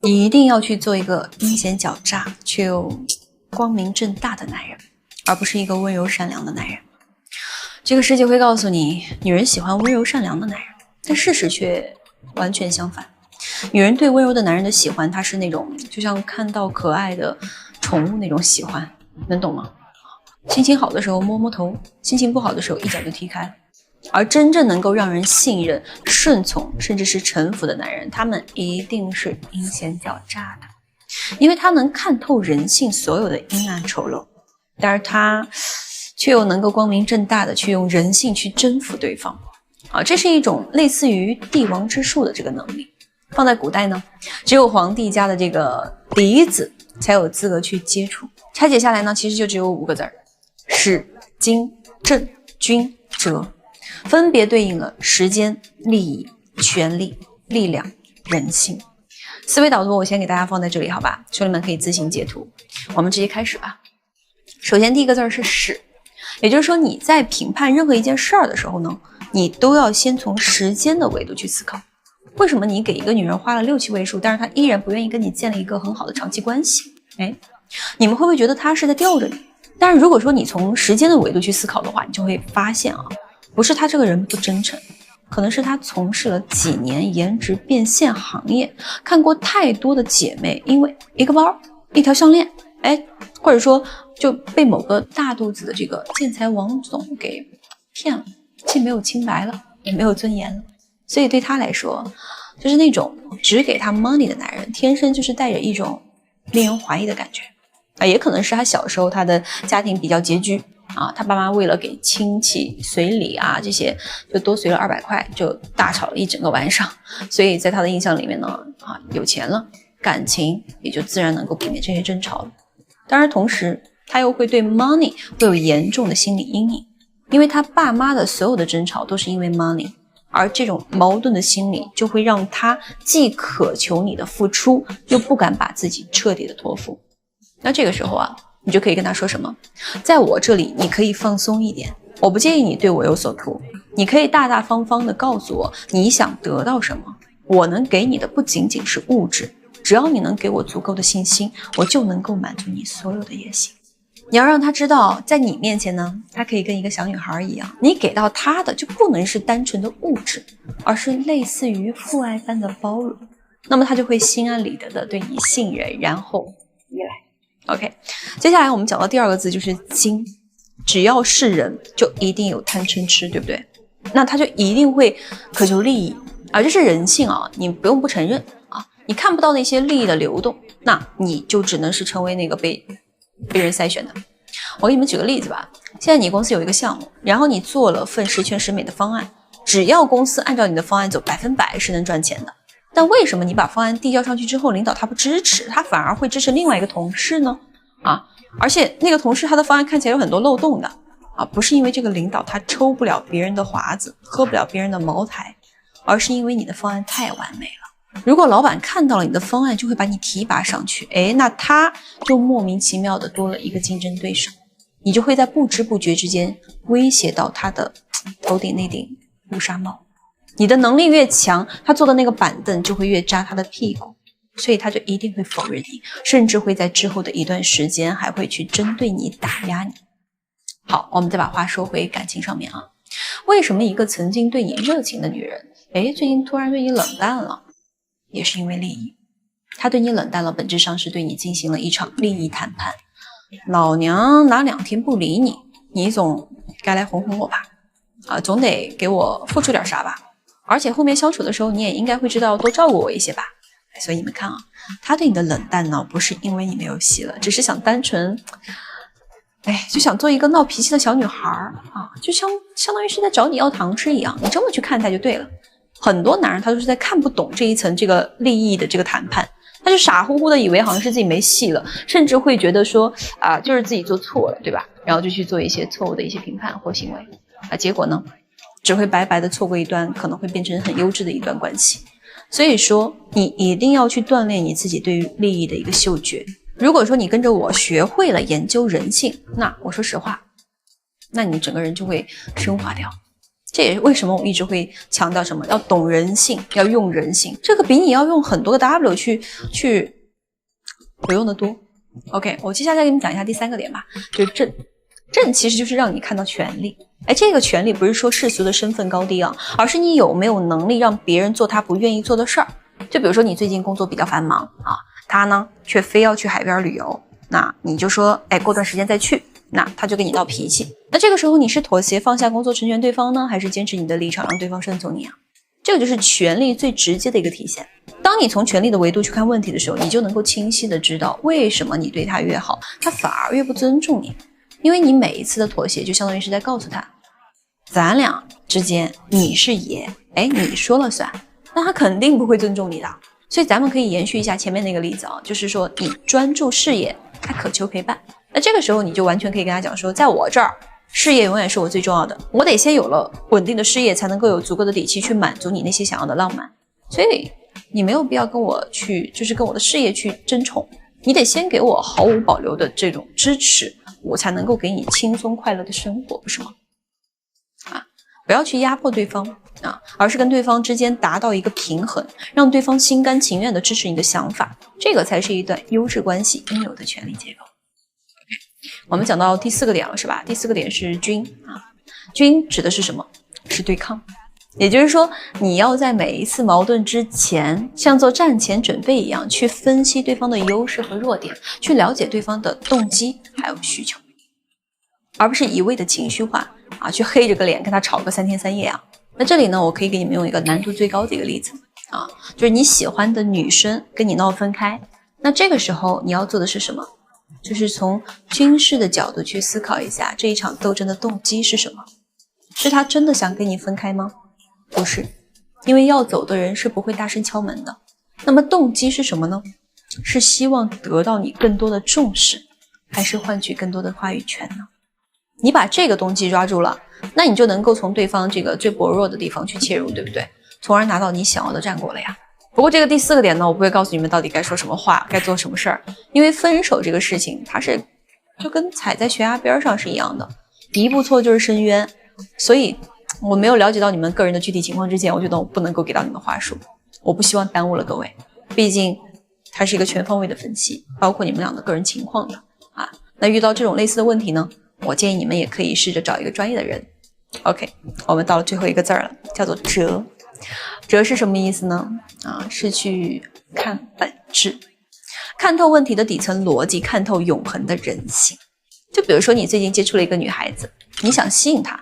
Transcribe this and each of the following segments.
你一定要去做一个阴险狡诈却又光明正大的男人，而不是一个温柔善良的男人。这个世界会告诉你，女人喜欢温柔善良的男人，但事实却完全相反。女人对温柔的男人的喜欢，她是那种就像看到可爱的宠物那种喜欢，能懂吗？心情好的时候摸摸头，心情不好的时候一脚就踢开。而真正能够让人信任、顺从，甚至是臣服的男人，他们一定是阴险狡诈的，因为他能看透人性所有的阴暗丑陋，但是他却又能够光明正大的去用人性去征服对方。这是一种类似于帝王之术的这个能力。放在古代呢，只有皇帝家的这个嫡子才有资格去接触。拆解下来呢，其实就只有5个字儿：史、经、政、君、哲。分别对应了时间、利益、权力、力量、人性。思维导图我先给大家放在这里，好吧？兄弟们可以自行截图。我们直接开始吧。首先第一个字是史，也就是说你在评判任何一件事儿的时候呢，你都要先从时间的维度去思考。为什么你给一个女人花了6、7位数，但是她依然不愿意跟你建立一个很好的长期关系？你们会不会觉得她是在吊着你？但是如果说你从时间的维度去思考的话，你就会发现不是他这个人不真诚，可能是他从事了几年颜值变现行业，看过太多的姐妹因为一个包、一条项链，或者说就被某个大肚子的这个建材王总给骗了，既没有清白了，也没有尊严了。所以对他来说，就是那种只给他 money 的男人，天生就是带着一种令人怀疑的感觉。也可能是他小时候他的家庭比较拮据。他爸妈为了给亲戚随礼这些就多随了200块，就大吵了一整个晚上。所以在他的印象里面呢，有钱了，感情也就自然能够避免这些争吵了。当然同时他又会对 money 会有严重的心理阴影，因为他爸妈的所有的争吵都是因为 money， 而这种矛盾的心理就会让他既渴求你的付出，又不敢把自己彻底的托付。那这个时候你就可以跟他说什么，在我这里你可以放松一点，我不介意你对我有所图，你可以大大方方的告诉我你想得到什么，我能给你的不仅仅是物质，只要你能给我足够的信心，我就能够满足你所有的野心。你要让他知道，在你面前呢，他可以跟一个小女孩一样，你给到他的就不能是单纯的物质，而是类似于父爱般的包容，那么他就会心安理得的对你信任，然后依赖。OK， 接下来我们讲到第2个字就是精，只要是人就一定有贪嗔痴，对不对？那他就一定会渴求利益这是人性你不用不承认你看不到那些利益的流动，那你就只能是成为那个被人筛选的。我给你们举个例子吧，现在你公司有一个项目，然后你做了份十全十美的方案，只要公司按照你的方案走，100%是能赚钱的。但为什么你把方案递交上去之后，领导他不支持，他反而会支持另外一个同事呢？而且那个同事他的方案看起来有很多漏洞的不是因为这个领导他抽不了别人的华子，喝不了别人的茅台，而是因为你的方案太完美了。如果老板看到了你的方案，就会把你提拔上去，那他就莫名其妙的多了一个竞争对手，你就会在不知不觉之间威胁到他的头顶那顶乌纱帽。你的能力越强，他坐的那个板凳就会越扎他的屁股，所以他就一定会否认你，甚至会在之后的一段时间还会去针对你，打压你。好，我们再把话说回感情上面为什么一个曾经对你热情的女人最近突然对你冷淡了？也是因为利益。她对你冷淡了，本质上是对你进行了一场利益谈判。老娘哪2天不理你，你总该来哄哄我吧总得给我付出点啥吧，而且后面相处的时候你也应该会知道多照顾我一些吧。所以你们看他对你的冷淡呢，不是因为你没有戏了，只是想单纯就想做一个闹脾气的小女孩就相当于是在找你要糖吃一样，你这么去看待就对了。很多男人他都是在看不懂这一层这个利益的这个谈判，他就傻乎乎的以为好像是自己没戏了，甚至会觉得说就是自己做错了，对吧？然后就去做一些错误的一些评判或行为结果呢，只会白白的错过一段可能会变成很优质的一段关系。所以说你一定要去锻炼你自己对于利益的一个嗅觉。如果说你跟着我学会了研究人性，那我说实话，那你整个人就会升华掉。这也是为什么我一直会强调什么，要懂人性，要用人性，这个比你要用很多个 W 去有用的多。OK， 我接下来给你们讲一下第3个点吧，就是正。正其实就是让你看到权利，这个权利不是说世俗的身份高低啊，而是你有没有能力让别人做他不愿意做的事儿。就比如说你最近工作比较繁忙啊，他呢却非要去海边旅游，那你就说，过段时间再去，那他就跟你闹脾气。那这个时候你是妥协放下工作成全对方呢，还是坚持你的立场让对方顺从你啊？这个就是权力最直接的一个体现。当你从权力的维度去看问题的时候，你就能够清晰的知道为什么你对他越好，他反而越不尊重你。因为你每一次的妥协就相当于是在告诉他，咱俩之间你是爷，你说了算，那他肯定不会尊重你的。所以咱们可以延续一下前面那个例子啊，就是说你专注事业，他渴求陪伴，那这个时候你就完全可以跟他讲说，在我这儿事业永远是我最重要的，我得先有了稳定的事业，才能够有足够的底气去满足你那些想要的浪漫。所以你没有必要跟我去跟我的事业去争宠，你得先给我毫无保留的这种支持，我才能够给你轻松快乐的生活，不是吗？不要去压迫对方而是跟对方之间达到一个平衡，让对方心甘情愿的支持你的想法，这个才是一段优质关系应有的权利结构。我们讲到第4个点了，是吧？第4个点是均均指的是什么？是对抗。也就是说，你要在每一次矛盾之前，像做战前准备一样，去分析对方的优势和弱点，去了解对方的动机还有需求，而不是一味的情绪化去黑着个脸跟他吵个3天3夜啊。那这里呢，我可以给你们用一个难度最高的一个例子就是你喜欢的女生跟你闹分开，那这个时候你要做的是什么？就是从军事的角度去思考一下，这一场斗争的动机是什么？是他真的想跟你分开吗？不是，因为要走的人是不会大声敲门的。那么动机是什么呢？是希望得到你更多的重视，还是换取更多的话语权呢？你把这个动机抓住了，那你就能够从对方这个最薄弱的地方去切入，对不对？从而拿到你想要的战果了呀。不过这个第4个点呢，我不会告诉你们到底该说什么话，该做什么事儿，因为分手这个事情，它是就跟踩在悬崖边上是一样的，一步错就是深渊。所以我没有了解到你们个人的具体情况之前，我觉得我不能够给到你们话术，我不希望耽误了各位，毕竟它是一个全方位的分析，包括你们俩的个人情况的那遇到这种类似的问题呢，我建议你们也可以试着找一个专业的人。 OK， 我们到了最后一个字了，叫做折。折是什么意思呢？是去看本质，看透问题的底层逻辑，看透永恒的人性。就比如说你最近接触了一个女孩子，你想吸引她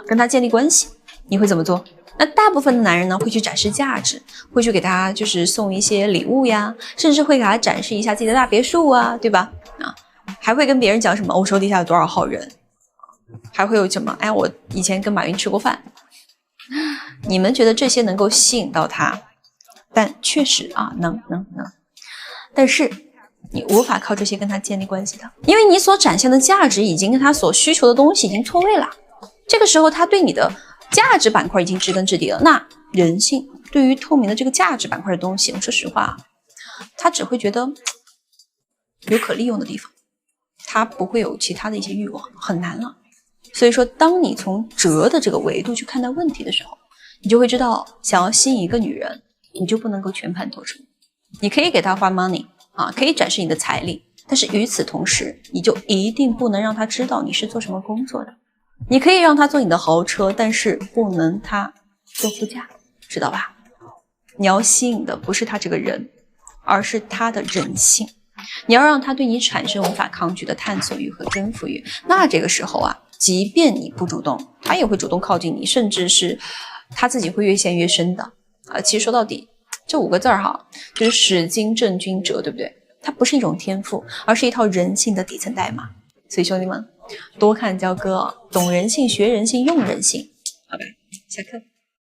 跟她建立关系，你会怎么做？那大部分的男人呢，会去展示价值，会去给她就是送一些礼物呀，甚至会给她展示一下自己的大别墅对吧？还会跟别人讲什么我手底下有多少号人，还会有什么我以前跟马云吃过饭。你们觉得这些能够吸引到他，但确实能，但是你无法靠这些跟他建立关系的，因为你所展现的价值已经跟他所需求的东西已经错位了。这个时候他对你的价值板块已经知根知底了，那人性对于透明的这个价值板块的东西，说实话他只会觉得有可利用的地方，他不会有其他的一些欲望，很难了。所以说当你从折的这个维度去看待问题的时候，你就会知道，想要吸引一个女人，你就不能够全盘托出。你可以给她花 money 可以展示你的财力，但是与此同时，你就一定不能让她知道你是做什么工作的。你可以让她坐你的豪车，但是不能她坐副驾，知道吧？你要吸引的不是她这个人，而是她的人性。你要让她对你产生无法抗拒的探索欲和征服欲，那这个时候即便你不主动，她也会主动靠近你，甚至是他自己会越陷越深的其实说到底这5个字就是使精正均折，对不对？它不是一种天赋，而是一套人性的底层代码。所以兄弟们，多看教哥懂人性，学人性，用人性。好吧，下课。